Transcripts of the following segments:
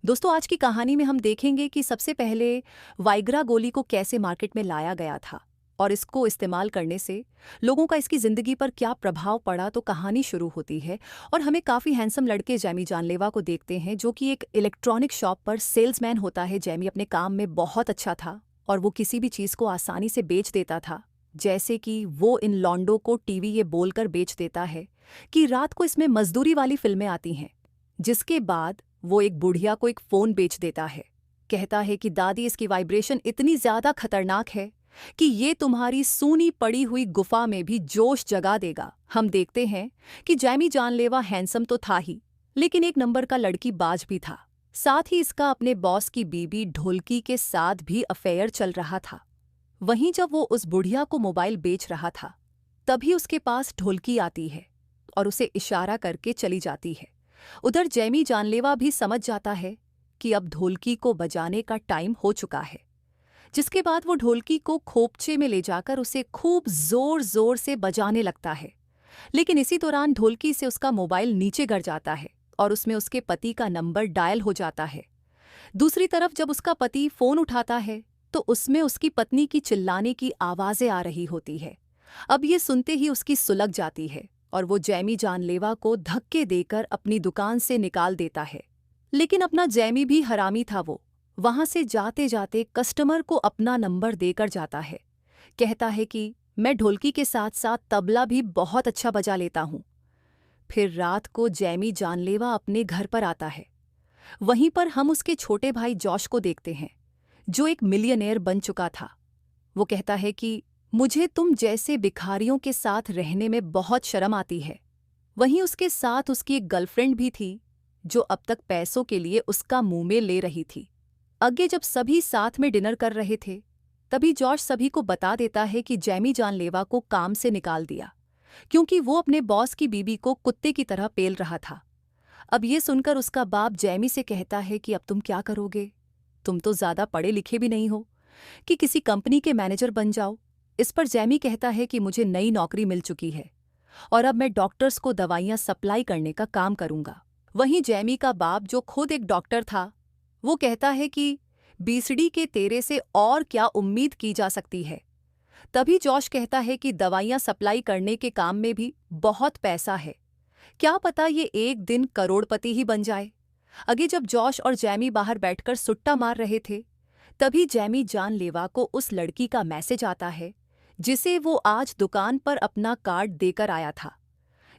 दोस्तों, आज की कहानी में हम देखेंगे कि सबसे पहले वाइग्रा गोली को कैसे मार्केट में लाया गया था और इसको इस्तेमाल करने से लोगों का इसकी ज़िंदगी पर क्या प्रभाव पड़ा। तो कहानी शुरू होती है और हमें काफ़ी हैंडसम लड़के जैमी जानलेवा को देखते हैं, जो कि एक इलेक्ट्रॉनिक शॉप पर सेल्समैन होता है। जैमी अपने काम में बहुत अच्छा था और वो किसी भी चीज़ को आसानी से बेच देता था। जैसे कि वो इन लॉन्डो को टीवी ये बोलकर बेच देता है कि रात को इसमें मजदूरी वाली फिल्में आती हैं। जिसके बाद वो एक बुढ़िया को एक फ़ोन बेच देता है। कहता है कि दादी, इसकी वाइब्रेशन इतनी ज़्यादा खतरनाक है कि ये तुम्हारी सूनी पड़ी हुई गुफा में भी जोश जगा देगा। हम देखते हैं कि जैमी जानलेवा हैंडसम तो था ही, लेकिन एक नंबर का लड़की बाज भी था। साथ ही इसका अपने बॉस की बीबी ढोलकी के साथ भी अफेयर चल रहा था। वहीं जब वो उस बुढ़िया को मोबाइल बेच रहा था, तभी उसके पास ढोलकी आती है और उसे इशारा करके चली जाती है। उधर जैमी जानलेवा भी समझ जाता है कि अब ढोलकी को बजाने का टाइम हो चुका है। जिसके बाद वो ढोलकी को खोपचे में ले जाकर उसे खूब जोर जोर से बजाने लगता है। लेकिन इसी दौरान ढोलकी से उसका मोबाइल नीचे गिर जाता है और उसमें उसके पति का नंबर डायल हो जाता है। दूसरी तरफ जब उसका पति फोन उठाता है तो उसमें उसकी पत्नी की चिल्लाने की आवाजें आ रही होती है। अब ये सुनते ही उसकी सुलग जाती है और वो जैमी जानलेवा को धक्के देकर अपनी दुकान से निकाल देता है। लेकिन अपना जैमी भी हरामी था। वो वहां से जाते जाते कस्टमर को अपना नंबर देकर जाता है। कहता है कि मैं ढोलकी के साथ साथ तबला भी बहुत अच्छा बजा लेता हूं। फिर रात को जैमी जानलेवा अपने घर पर आता है। वहीं पर हम उसके छोटे भाई जॉश को देखते हैं, जो एक मिलियनेयर बन चुका था। वो कहता है कि मुझे तुम जैसे भिखारियों के साथ रहने में बहुत शर्म आती है। वहीं उसके साथ उसकी एक गर्लफ्रेंड भी थी, जो अब तक पैसों के लिए उसका मुंह में ले रही थी। आगे जब सभी साथ में डिनर कर रहे थे, तभी जॉश सभी को बता देता है कि जैमी जानलेवा को काम से निकाल दिया, क्योंकि वो अपने बॉस की बीबी को कुत्ते की तरह पेल रहा था। अब ये सुनकर उसका बाप जैमी से कहता है कि अब तुम क्या करोगे? तुम तो ज़्यादा पढ़े लिखे भी नहीं हो कि किसी कंपनी के मैनेजर बन जाओ। इस पर जैमी कहता है कि मुझे नई नौकरी मिल चुकी है और अब मैं डॉक्टर्स को दवाइयां सप्लाई करने का काम करूंगा। वहीं जैमी का बाप, जो खुद एक डॉक्टर था, वो कहता है कि बीसड़ी के तेरे से और क्या उम्मीद की जा सकती है। तभी जॉश कहता है कि दवाइयां सप्लाई करने के काम में भी बहुत पैसा है, क्या पता ये एक दिन करोड़पति ही बन जाए। आगे जब जॉश और जैमी बाहर बैठकर सुट्टा मार रहे थे, तभी जैमी जानलेवा को उस लड़की का मैसेज आता है, जिसे वो आज दुकान पर अपना कार्ड देकर आया था।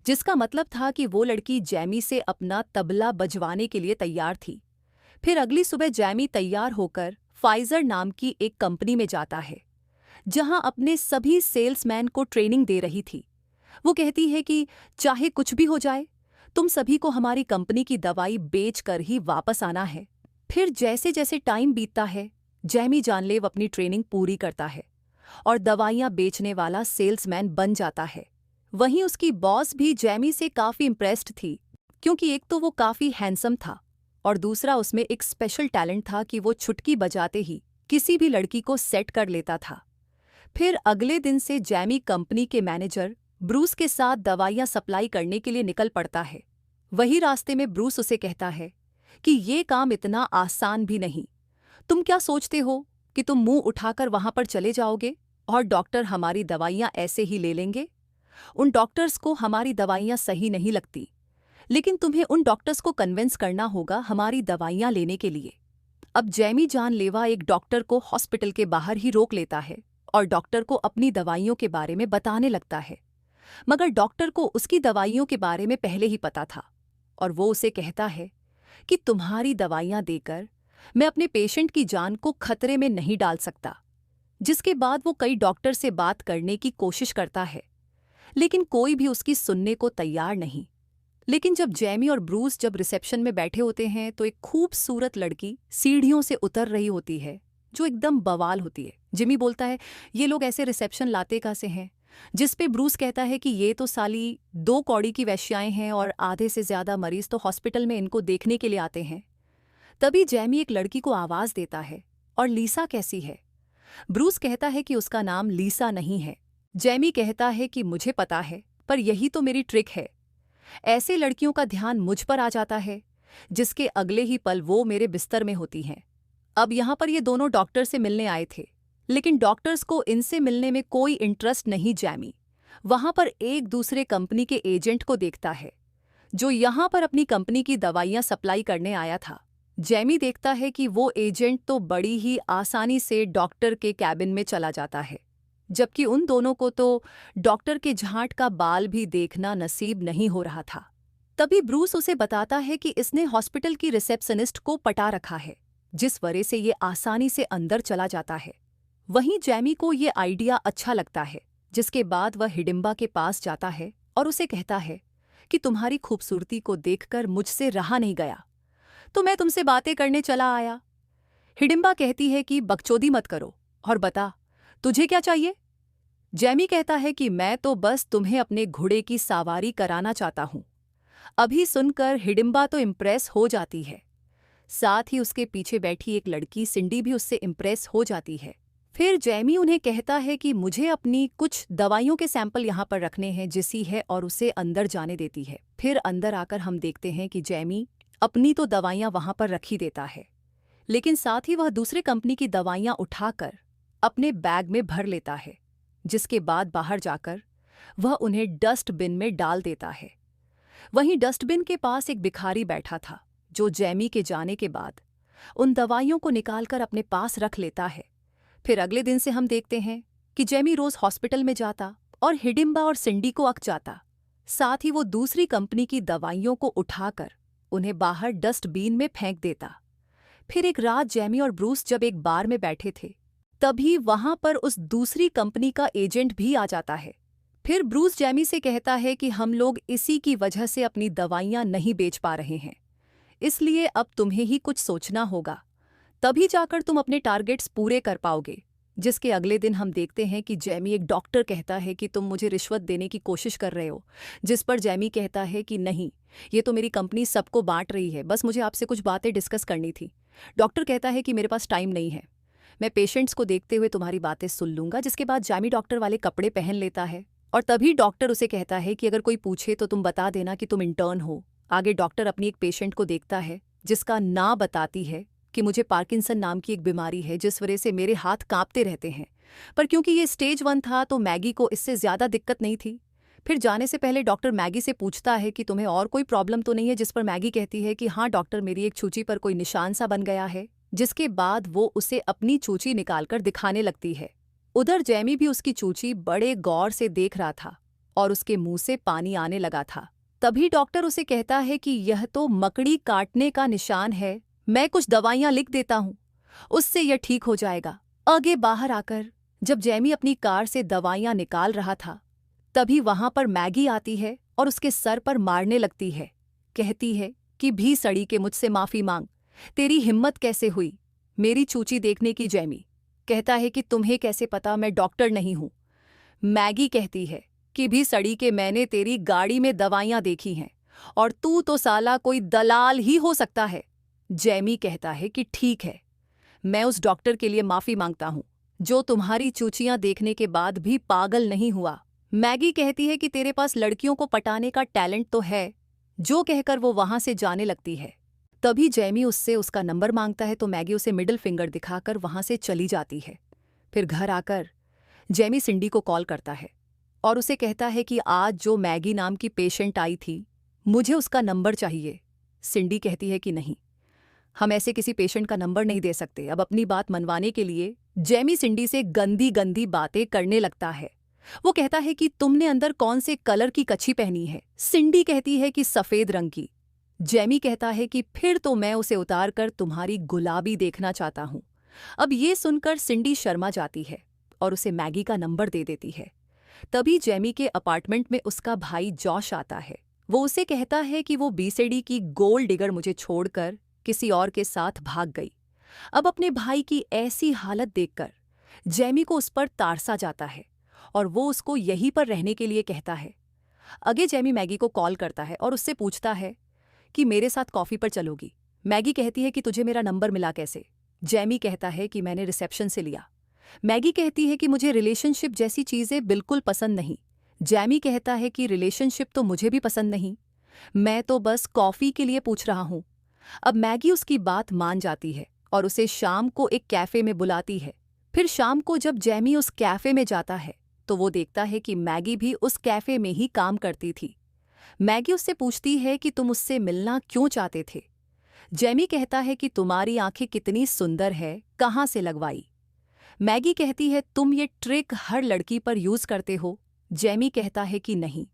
जिसका मतलब था कि वो लड़की जैमी से अपना तबला बजवाने के लिए तैयार थी। फिर अगली सुबह जैमी तैयार होकर फाइजर नाम की एक कंपनी में जाता है, जहां अपने सभी सेल्समैन को ट्रेनिंग दे रही थी। वो कहती है कि चाहे कुछ भी हो जाए, तुम सभी को हमारी कंपनी की दवाई बेचकर ही वापस आना है। फिर जैसे जैसे टाइम बीतता है, जैमी जानलेवा अपनी ट्रेनिंग पूरी करता है और दवाइयां बेचने वाला सेल्समैन बन जाता है। वहीं उसकी बॉस भी जैमी से काफ़ी इम्प्रेस्ड थी, क्योंकि एक तो वो काफ़ी हैंडसम था और दूसरा उसमें एक स्पेशल टैलेंट था कि वो चुटकी बजाते ही किसी भी लड़की को सेट कर लेता था। फिर अगले दिन से जैमी कंपनी के मैनेजर ब्रूस के साथ दवाइयां सप्लाई करने के लिए निकल पड़ता है। वही रास्ते में ब्रूस उसे कहता है कि ये काम इतना आसान भी नहीं। तुम क्या सोचते हो कि तुम मुंह उठाकर वहां पर चले जाओगे और डॉक्टर हमारी दवाइयां ऐसे ही ले लेंगे? उन डॉक्टर्स को हमारी दवाइयां सही नहीं लगती, लेकिन तुम्हें उन डॉक्टर्स को कन्विंस करना होगा हमारी दवाइयां लेने के लिए। अब जैमी जानलेवा एक डॉक्टर को हॉस्पिटल के बाहर ही रोक लेता है और डॉक्टर को अपनी दवाइयों के बारे में बताने लगता है। मगर डॉक्टर को उसकी दवाइयों के बारे में पहले ही पता था और वो उसे कहता है कि तुम्हारी दवाइयां देकर मैं अपने पेशेंट की जान को खतरे में नहीं डाल सकता। जिसके बाद वो कई डॉक्टर से बात करने की कोशिश करता है, लेकिन कोई भी उसकी सुनने को तैयार नहीं। लेकिन जब जैमी और ब्रूस जब रिसेप्शन में बैठे होते हैं, तो एक खूबसूरत लड़की सीढ़ियों से उतर रही होती है, जो एकदम बवाल होती है। जिमी बोलता है, ये लोग ऐसे रिसेप्शन लाते कहाँ से हैं? जिस पे ब्रूस कहता है कि ये तो साली 2 कौड़ी की वेश्याएं हैं और आधे से ज्यादा मरीज तो हॉस्पिटल में इनको देखने के लिए आते हैं। तभी जैमी एक लड़की को आवाज देता है, और लीसा कैसी है? ब्रूस कहता है कि उसका नाम लीसा नहीं है। जैमी कहता है कि मुझे पता है, पर यही तो मेरी ट्रिक है। ऐसे लड़कियों का ध्यान मुझ पर आ जाता है जिसके अगले ही पल वो मेरे बिस्तर में होती हैं। अब यहाँ पर ये दोनों डॉक्टर से मिलने आए थे, लेकिन डॉक्टर्स को इनसे मिलने में कोई इंटरेस्ट नहीं। जैमी वहाँ पर एक दूसरे कंपनी के एजेंट को देखता है, जो यहाँ पर अपनी कंपनी की दवाइयाँ सप्लाई करने आया था। जैमी देखता है कि वो एजेंट तो बड़ी ही आसानी से डॉक्टर के कैबिन में चला जाता है, जबकि उन दोनों को तो डॉक्टर के झांट का बाल भी देखना नसीब नहीं हो रहा था। तभी ब्रूस उसे बताता है कि इसने हॉस्पिटल की रिसेप्शनिस्ट को पटा रखा है, जिस वजह से ये आसानी से अंदर चला जाता है। वहीं जैमी को ये आइडिया अच्छा लगता है, जिसके बाद वह हिडिंबा के पास जाता है और उसे कहता है कि तुम्हारी खूबसूरती को देखकर मुझसे रहा नहीं गया, तो मैं तुमसे बातें करने चला आया। हिडिंबा कहती है कि बकचोदी मत करो और बता तुझे क्या चाहिए। जैमी कहता है कि मैं तो बस तुम्हें अपने घोड़े की सवारी कराना चाहता हूं। अभी सुनकर हिडिंबा तो इम्प्रेस हो जाती है, साथ ही उसके पीछे बैठी एक लड़की सिंडी भी उससे इम्प्रेस हो जाती है। फिर जैमी उन्हें कहता है कि मुझे अपनी कुछ दवाइयों के सैंपल यहाँ पर रखने हैं जिसी है, और उसे अंदर जाने देती है। फिर अंदर आकर हम देखते हैं कि जैमी अपनी तो दवाइयाँ वहाँ पर रखी देता है, लेकिन साथ ही वह दूसरे कंपनी की दवाइयाँ उठाकर अपने बैग में भर लेता है, जिसके बाद बाहर जाकर वह उन्हें डस्टबिन में डाल देता है। वहीं डस्टबिन के पास एक भिखारी बैठा था, जो जैमी के जाने के बाद उन दवाइयों को निकालकर अपने पास रख लेता है। फिर अगले दिन से हम देखते हैं कि जैमी रोज हॉस्पिटल में जाता और हिडिंबा और सिंडी को अक जाता। साथ ही वो दूसरी कंपनी की दवाइयों को उठाकर उन्हें बाहर डस्टबिन में फेंक देता। फिर एक रात जैमी और ब्रूस जब एक बार में बैठे थे, तभी वहां पर उस दूसरी कंपनी का एजेंट भी आ जाता है। फिर ब्रूस जैमी से कहता है कि हम लोग इसी की वजह से अपनी दवाइयां नहीं बेच पा रहे हैं, इसलिए अब तुम्हें ही कुछ सोचना होगा, तभी जाकर तुम अपने टारगेट्स पूरे कर पाओगे। जिसके अगले दिन हम देखते हैं कि जैमी एक डॉक्टर कहता है कि तुम मुझे रिश्वत देने की कोशिश कर रहे हो, जिस पर जैमी कहता है कि नहीं, ये तो मेरी कंपनी सबको बांट रही है, बस मुझे आपसे कुछ बातें डिस्कस करनी थी। डॉक्टर कहता है कि मेरे पास टाइम नहीं है, मैं पेशेंट्स को देखते हुए तुम्हारी बातें सुन लूंगा। जिसके बाद जैमी डॉक्टर वाले कपड़े पहन लेता है, और तभी डॉक्टर उसे कहता है कि अगर कोई पूछे तो तुम बता देना कि तुम इंटर्न हो। आगे डॉक्टर अपनी एक पेशेंट को देखता है, जिसका नाम बताती है कि मुझे पार्किंसन नाम की एक बीमारी है, जिस वजह से मेरे हाथ कांपते रहते हैं। पर क्योंकि ये स्टेज 1 था तो मैगी को इससे ज़्यादा दिक्कत नहीं थी। फिर जाने से पहले डॉक्टर मैगी से पूछता है कि तुम्हें और कोई प्रॉब्लम तो नहीं है, जिस पर मैगी कहती है कि हाँ डॉक्टर, मेरी एक चूची पर कोई निशान सा बन गया है। जिसके बाद वो उसे अपनी चूची निकालकर दिखाने लगती है। उधर जैमी भी उसकी चूची बड़े गौर से देख रहा था और उसके मुंह से पानी आने लगा था। तभी डॉक्टर उसे कहता है कि यह तो मकड़ी काटने का निशान है, मैं कुछ दवाइयां लिख देता हूं, उससे यह ठीक हो जाएगा। आगे बाहर आकर जब जैमी अपनी कार से दवाइयां निकाल रहा था, तभी वहां पर मैगी आती है और उसके सर पर मारने लगती है। कहती है कि भी सड़ी के मुझसे माफी मांग, तेरी हिम्मत कैसे हुई मेरी चूची देखने की। जैमी कहता है कि तुम्हें कैसे पता मैं डॉक्टर नहीं हूं। मैगी कहती है कि भी सड़ी के मैंने तेरी गाड़ी में दवाइयां देखी हैं और तू तो साला कोई दलाल ही हो सकता है। जैमी कहता है कि ठीक है, मैं उस डॉक्टर के लिए माफी मांगता हूं, जो तुम्हारी चूचियां देखने के बाद भी पागल नहीं हुआ। मैगी कहती है कि तेरे पास लड़कियों को पटाने का टैलेंट तो है, जो कहकर वो वहां से जाने लगती है। तभी जैमी उससे उसका नंबर मांगता है तो मैगी उसे मिडिल फिंगर दिखाकर वहां से चली जाती है। फिर घर आकर जैमी सिंडी को कॉल करता है और उसे कहता है कि आज जो मैगी नाम की पेशेंट आई थी, मुझे उसका नंबर चाहिए। सिंडी कहती है कि नहीं, हम ऐसे किसी पेशेंट का नंबर नहीं दे सकते। अब अपनी बात मनवाने के लिए जैमी सिंडी से गंदी गंदी बातें करने लगता है। वो कहता है कि तुमने अंदर कौन से कलर की कच्छी पहनी है। सिंडी कहती है कि सफेद रंग की। जैमी कहता है कि फिर तो मैं उसे उतार कर तुम्हारी गुलाबी देखना चाहता हूं। अब ये सुनकर सिंडी शर्मा जाती है और उसे मैगी का नंबर दे देती है। तभी जैमी के अपार्टमेंट में उसका भाई जॉश आता है। वो उसे कहता है कि वो बीसेडी की गोल्ड डिगर मुझे छोड़कर किसी और के साथ भाग गई। अब अपने भाई की ऐसी हालत देखकर जैमी को उस पर तारसा जाता है और वो उसको यहीं पर रहने के लिए कहता है। आगे जैमी मैगी को कॉल करता है और उससे पूछता है कि मेरे साथ कॉफ़ी पर चलोगी। मैगी कहती है कि तुझे मेरा नंबर मिला कैसे। जैमी कहता है कि मैंने रिसेप्शन से लिया। मैगी कहती है कि मुझे रिलेशनशिप जैसी चीज़ें बिल्कुल पसंद नहीं। जैमी कहता है कि रिलेशनशिप तो मुझे भी पसंद नहीं, मैं तो बस कॉफ़ी के लिए पूछ रहा हूँ। अब मैगी उसकी बात मान जाती है और उसे शाम को एक कैफे में बुलाती है। फिर शाम को जब जैमी उस कैफे में जाता है तो वो देखता है कि मैगी भी उस कैफे में ही काम करती थी। मैगी उससे पूछती है कि तुम उससे मिलना क्यों चाहते थे। जैमी कहता है कि तुम्हारी आंखें कितनी सुंदर है, कहाँ से लगवाई। मैगी कहती है तुम ये ट्रिक हर लड़की पर यूज करते हो। जैमी कहता है कि नहीं,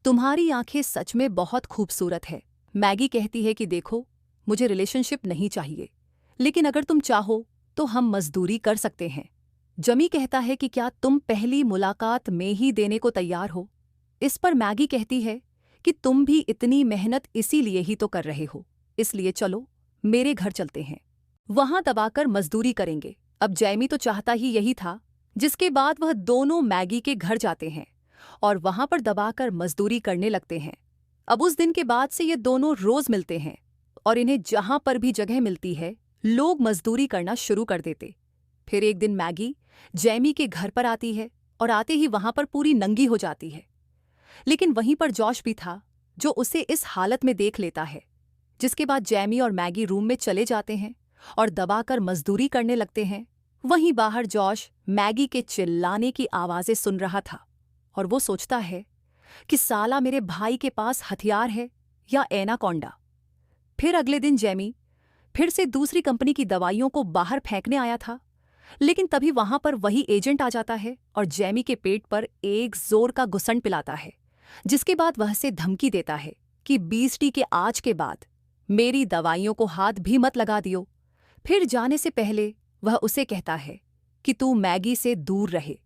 तुम्हारी आंखें सच में बहुत खूबसूरत है। मैगी कहती है कि देखो, मुझे रिलेशनशिप नहीं चाहिए, लेकिन अगर तुम चाहो तो हम मजदूरी कर सकते हैं। जमी कहता है कि क्या तुम पहली मुलाकात में ही देने को तैयार हो। इस पर मैगी कहती है कि तुम भी इतनी मेहनत इसीलिए ही तो कर रहे हो, इसलिए चलो मेरे घर चलते हैं, वहां दबाकर मजदूरी करेंगे। अब जैमी तो चाहता ही यही था, जिसके बाद वह दोनों मैगी के घर जाते हैं और वहां पर दबाकर मजदूरी करने लगते हैं। अब उस दिन के बाद से ये दोनों रोज मिलते हैं और इन्हें जहां पर भी जगह मिलती है लोग मजदूरी करना शुरू कर देते। फिर एक दिन मैगी जैमी के घर पर आती है और आते ही वहां पर पूरी नंगी हो जाती है। लेकिन वहीं पर जॉश भी था, जो उसे इस हालत में देख लेता है। जिसके बाद जैमी और मैगी रूम में चले जाते हैं और दबाकर मजदूरी करने लगते हैं। वहीं बाहर जॉश मैगी के चिल्लाने की आवाजें सुन रहा था और वो सोचता है कि साला मेरे भाई के पास हथियार है या एनाकोंडा। फिर अगले दिन जैमी फिर से दूसरी कंपनी की दवाइयों को बाहर फेंकने आया था, लेकिन तभी वहां पर वही एजेंट आ जाता है और जैमी के पेट पर एक जोर का घुसंड पिलाता है, जिसके बाद वह से धमकी देता है कि 20 के आज के बाद मेरी दवाइयों को हाथ भी मत लगा दियो। फिर जाने से पहले वह उसे कहता है कि तू मैगी से दूर रहे।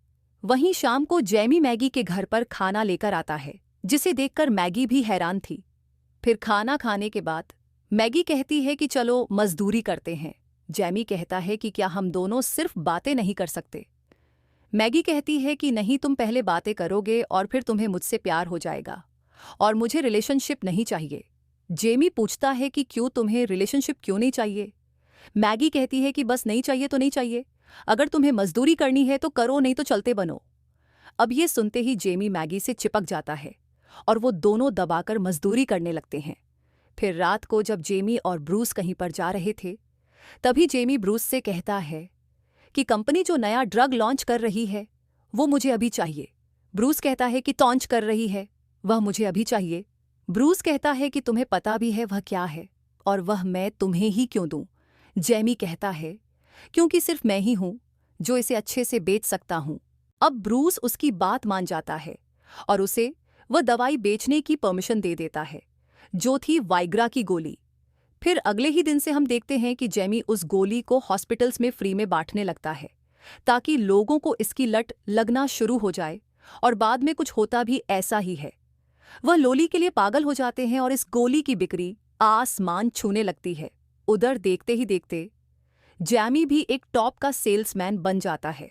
वहीं शाम को जैमी मैगी के घर पर खाना लेकर आता है, जिसे देखकर मैगी भी हैरान थी। फिर खाना खाने के बाद मैगी कहती है कि चलो मजदूरी करते हैं। जैमी कहता है कि क्या हम दोनों सिर्फ बातें नहीं कर सकते। मैगी कहती है कि नहीं, तुम पहले बातें करोगे और फिर तुम्हें मुझसे प्यार हो जाएगा और मुझे रिलेशनशिप नहीं चाहिए। जेमी पूछता है कि क्यों, तुम्हें रिलेशनशिप क्यों नहीं चाहिए। मैगी कहती है कि बस नहीं चाहिए तो नहीं चाहिए, अगर तुम्हें मजदूरी करनी है तो करो, नहीं तो चलते बनो। अब ये सुनते ही जेमी मैगी से चिपक जाता है और वो दोनों दबाकर मजदूरी करने लगते हैं। फिर रात को जब जेमी और ब्रूस कहीं पर जा रहे थे, तभी जेमी ब्रूस से कहता है कि कंपनी जो नया ड्रग लॉन्च कर रही है वो मुझे अभी चाहिए। ब्रूस कहता है कि लॉन्च कर रही है, वह मुझे अभी चाहिए। ब्रूस कहता है कि तुम्हें पता भी है वह क्या है और वह मैं तुम्हें ही क्यों दूं। जेमी कहता है क्योंकि सिर्फ मैं ही हूं जो इसे अच्छे से बेच सकता हूं। अब ब्रूस उसकी बात मान जाता है और उसे वह दवाई बेचने की परमिशन दे देता है, जो थी वाइग्रा की गोली। फिर अगले ही दिन से हम देखते हैं कि जेमी उस गोली को हॉस्पिटल्स में फ्री में बांटने लगता है, ताकि लोगों को इसकी लत लगना शुरू हो जाए। और बाद में कुछ होता भी ऐसा ही है। वह लोली के लिए पागल हो जाते हैं और इस गोली की बिक्री आसमान छूने लगती है। उधर देखते ही देखते जैमी भी एक टॉप का सेल्समैन बन जाता है।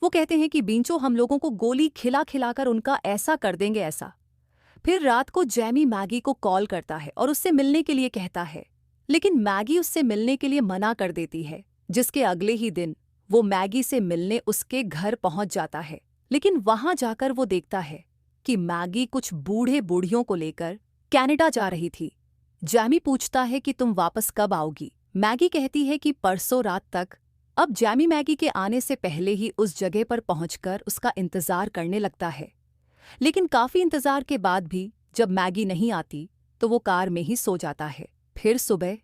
वो कहते हैं कि बींचो, हम लोगों को गोली खिला खिलाकर उनका ऐसा कर देंगे ऐसा। फिर रात को जैमी मैगी को कॉल करता है और उससे मिलने के लिए कहता है, लेकिन मैगी उससे मिलने के लिए मना कर देती है। जिसके अगले ही दिन वो मैगी से मिलने उसके घर पहुंच जाता है, लेकिन वहां जाकर वो देखता है कि मैगी कुछ बूढ़े बूढ़ियों को लेकर कनाडा जा रही थी। जैमी पूछता है कि तुम वापस कब आओगी। मैगी कहती है कि परसों रात तक। अब जैमी मैगी के आने से पहले ही उस जगह पर पहुंचकर उसका इंतजार करने लगता है, लेकिन काफी इंतजार के बाद भी जब मैगी नहीं आती तो वो कार में ही सो जाता है। फिर सुबह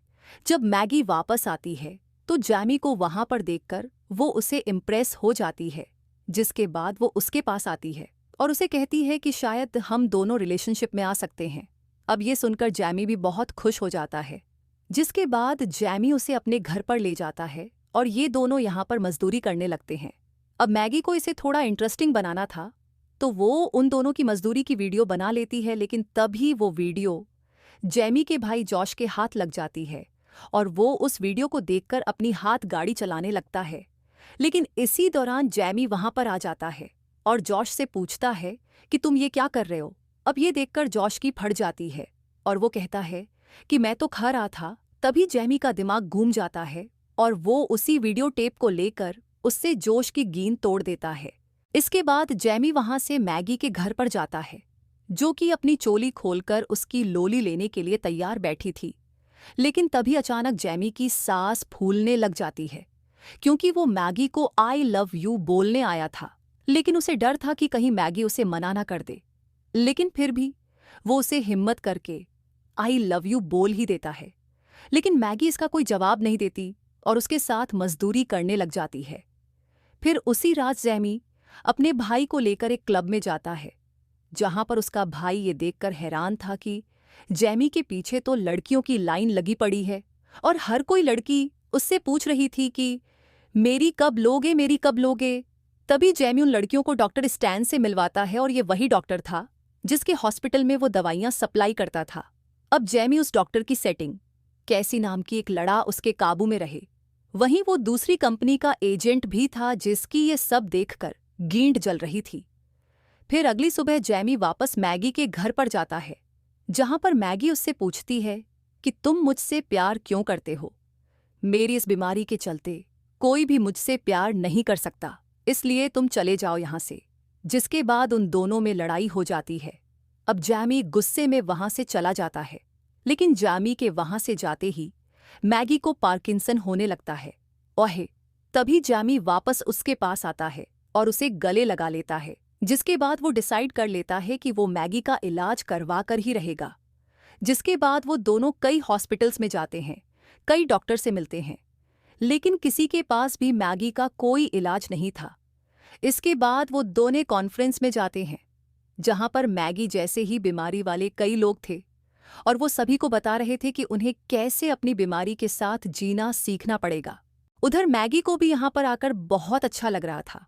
जब मैगी वापस आती है तो जैमी को वहां पर देखकर वो उसे इम्प्रेस हो जाती है, जिसके बाद वो उसके पास आती है और उसे कहती है कि शायद हम दोनों रिलेशनशिप में आ सकते हैं। अब ये सुनकर जैमी भी बहुत खुश हो जाता है, जिसके बाद जैमी उसे अपने घर पर ले जाता है और ये दोनों यहाँ पर मजदूरी करने लगते हैं। अब मैगी को इसे थोड़ा इंटरेस्टिंग बनाना था तो वो उन दोनों की मजदूरी की वीडियो बना लेती है, लेकिन तभी वो वीडियो जैमी के भाई जॉश के हाथ लग जाती है और वो उस वीडियो को देखकर अपनी हाथ गाड़ी चलाने लगता है। लेकिन इसी दौरान जैमी वहां पर आ जाता है और जॉश से पूछता है कि तुम ये क्या कर रहे हो। अब ये देखकर जॉश की फट जाती है और वो कहता है कि मैं तो खा रहा था। तभी जैमी का दिमाग घूम जाता है और वो उसी वीडियो टेप को लेकर उससे जोश की गेंद तोड़ देता है। इसके बाद जैमी वहां से मैगी के घर पर जाता है, जो कि अपनी चोली खोलकर उसकी लोली लेने के लिए तैयार बैठी थी। लेकिन तभी अचानक जैमी की सांस फूलने लग जाती है, क्योंकि वो मैगी को आई लव यू बोलने आया था। लेकिन उसे डर था कि कहीं मैगी उसे मना ना कर दे। लेकिन फिर भी वो उसे हिम्मत करके आई लव यू बोल ही देता है। लेकिन मैगी इसका कोई जवाब नहीं देती और उसके साथ मजदूरी करने लग जाती है। फिर उसी रात जैमी अपने भाई को लेकर एक क्लब में जाता है, जहां पर उसका भाई ये देखकर हैरान था कि जैमी के पीछे तो लड़कियों की लाइन लगी पड़ी है और हर कोई लड़की उससे पूछ रही थी कि मेरी कब लोगे, मेरी कब लोगे। तभी जैमी उन लड़कियों को डॉक्टर स्टैन से मिलवाता है और ये वही डॉक्टर था जिसके हॉस्पिटल में वो दवाइयां सप्लाई करता था। अब जैमी उस डॉक्टर की सेटिंग, कैसी नाम की एक लड़ा उसके काबू में रहे। वहीं वो दूसरी कंपनी का एजेंट भी था जिसकी ये सब देखकर गींद जल रही थी। फिर अगली सुबह जैमी वापस मैगी के घर पर जाता है, जहां पर मैगी उससे पूछती है कि तुम मुझसे प्यार क्यों करते हो। मेरी इस बीमारी के चलते कोई भी मुझसे प्यार नहीं कर सकता, इसलिए तुम चले जाओ यहां से। जिसके बाद उन दोनों में लड़ाई हो जाती है। अब जैमी गुस्से में वहां से चला जाता है, लेकिन जैमी के वहां से जाते ही मैगी को पार्किंसन होने लगता है। ओहे, तभी जैमी वापस उसके पास आता है और उसे गले लगा लेता है। जिसके बाद वो डिसाइड कर लेता है कि वो मैगी का इलाज करवा कर ही रहेगा। जिसके बाद वो दोनों कई हॉस्पिटल्स में जाते हैं, कई डॉक्टर से मिलते हैं, लेकिन किसी के पास भी मैगी का कोई इलाज नहीं था। इसके बाद वो दोनों कॉन्फ्रेंस में जाते हैं, जहां पर मैगी जैसे ही बीमारी वाले कई लोग थे और वो सभी को बता रहे थे कि उन्हें कैसे अपनी बीमारी के साथ जीना सीखना पड़ेगा। उधर मैगी को भी यहां पर आकर बहुत अच्छा लग रहा था।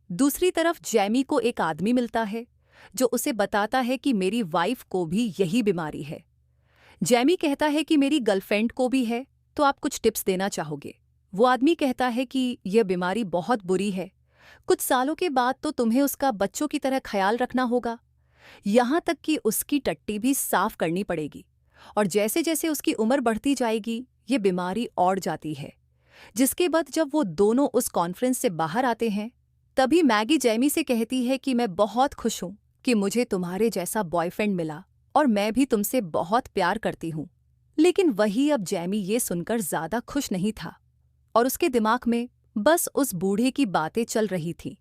दूसरी तरफ जैमी को एक आदमी मिलता है जो उसे बताता है कि मेरी वाइफ को भी यही बीमारी है। जैमी कहता है कि मेरी गर्लफ्रेंड को भी है, तो आप कुछ टिप्स देना चाहोगे। वो आदमी कहता है कि यह बीमारी बहुत बुरी है, कुछ सालों के बाद तो तुम्हें उसका बच्चों की तरह ख्याल रखना होगा, यहाँ तक कि उसकी टट्टी भी साफ करनी पड़ेगी। और जैसे जैसे उसकी उम्र बढ़ती जाएगी ये बीमारी और जाती है। जिसके बाद जब वो दोनों उस कॉन्फ्रेंस से बाहर आते हैं, तभी मैगी जैमी से कहती है कि मैं बहुत खुश हूं कि मुझे तुम्हारे जैसा बॉयफ्रेंड मिला और मैं भी तुमसे बहुत प्यार करती हूं। लेकिन वही अब जैमी ये सुनकर ज्यादा खुश नहीं था और उसके दिमाग में बस उस बूढ़े की बातें चल रही थीं।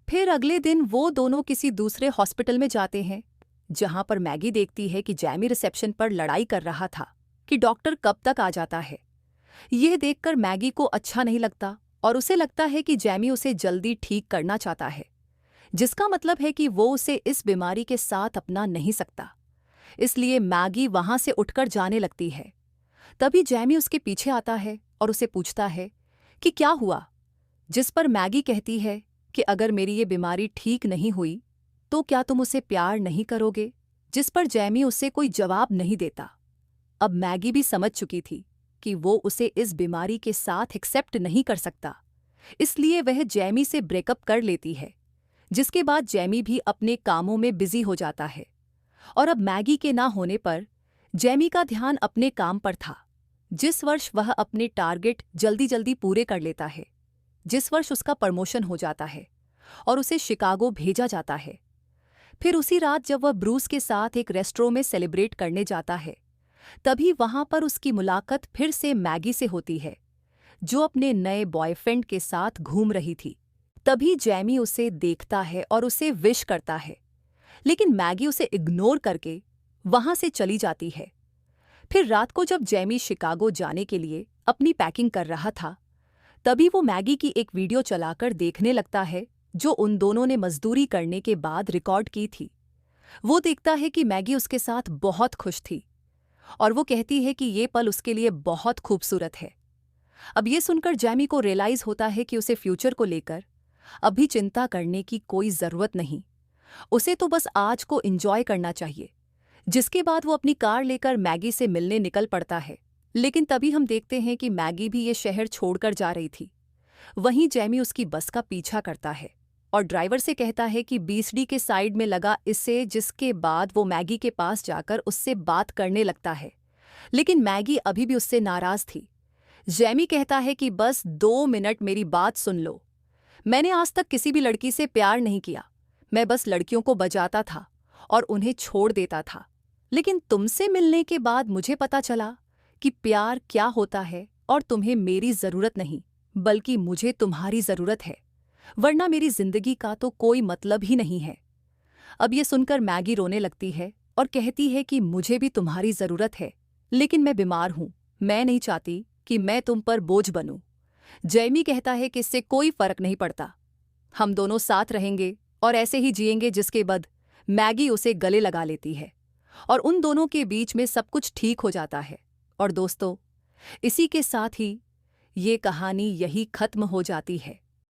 फिर अगले दिन वो दोनों किसी दूसरे हॉस्पिटल में जाते हैं, जहां पर मैगी देखती है कि जैमी रिसेप्शन पर लड़ाई कर रहा था कि डॉक्टर कब तक आ जाता है। यह देखकर मैगी को अच्छा नहीं लगता और उसे लगता है कि जैमी उसे जल्दी ठीक करना चाहता है, जिसका मतलब है कि वो उसे इस बीमारी के साथ अपना नहीं सकता। इसलिए मैगी वहां से उठकर जाने लगती है। तभी जैमी उसके पीछे आता है और उसे पूछता है कि क्या हुआ, जिस पर मैगी कहती है कि अगर मेरी ये बीमारी ठीक नहीं हुई तो क्या तुम उसे प्यार नहीं करोगे, जिस पर जैमी उसे कोई जवाब नहीं देता। अब मैगी भी समझ चुकी थी कि वो उसे इस बीमारी के साथ एक्सेप्ट नहीं कर सकता, इसलिए वह जैमी से ब्रेकअप कर लेती है। जिसके बाद जैमी भी अपने कामों में बिजी हो जाता है और अब मैगी के ना होने पर जैमी का ध्यान अपने काम पर था। जिस वर्ष वह अपने टारगेट जल्दी जल्दी पूरे कर लेता है, जिस वर्ष उसका प्रमोशन हो जाता है और उसे शिकागो भेजा जाता है। फिर उसी रात जब वह ब्रूस के साथ एक रेस्टोरेंट में सेलिब्रेट करने जाता है, तभी वहां पर उसकी मुलाकात फिर से मैगी से होती है, जो अपने नए बॉयफ्रेंड के साथ घूम रही थी। तभी जैमी उसे देखता है और उसे विश करता है, लेकिन मैगी उसे इग्नोर करके वहां से चली जाती है। फिर रात को जब जैमी शिकागो जाने के लिए अपनी पैकिंग कर रहा था, तभी वो मैगी की एक वीडियो चलाकर देखने लगता है जो उन दोनों ने मजदूरी करने के बाद रिकॉर्ड की थी। वो देखता है कि मैगी उसके साथ बहुत खुश थी और वो कहती है कि ये पल उसके लिए बहुत खूबसूरत है। अब ये सुनकर जैमी को रियलाइज होता है कि उसे फ्यूचर को लेकर अभी चिंता करने की कोई जरूरत नहीं, उसे तो बस आज को एंजॉय करना चाहिए। जिसके बाद वो अपनी कार लेकर मैगी से मिलने निकल पड़ता है। लेकिन तभी हम देखते हैं कि मैगी भी ये शहर छोड़कर जा रही थी। वहीं जैमी उसकी बस का पीछा करता है और ड्राइवर से कहता है कि 20D के साइड में लगा इससे, जिसके बाद वो मैगी के पास जाकर उससे बात करने लगता है। लेकिन मैगी अभी भी उससे नाराज थी। जैमी कहता है कि बस 2 मिनट मेरी बात सुन लो, मैंने आज तक किसी भी लड़की से प्यार नहीं किया, मैं बस लड़कियों को बजाता था और उन्हें छोड़ देता था। लेकिन तुमसे मिलने के बाद मुझे पता चला कि प्यार क्या होता है और तुम्हें मेरी जरूरत नहीं, बल्कि मुझे तुम्हारी जरूरत है, वरना मेरी जिंदगी का तो कोई मतलब ही नहीं है। अब ये सुनकर मैगी रोने लगती है और कहती है कि मुझे भी तुम्हारी जरूरत है, लेकिन मैं बीमार हूं, मैं नहीं चाहती कि मैं तुम पर बोझ बनूं। जैमी कहता है कि इससे कोई फर्क नहीं पड़ता, हम दोनों साथ रहेंगे और ऐसे ही जिएंगे। जिसके बाद मैगी उसे गले लगा लेती है और उन दोनों के बीच में सब कुछ ठीक हो जाता है। और दोस्तों, इसी के साथ ही ये कहानी यही खत्म हो जाती है।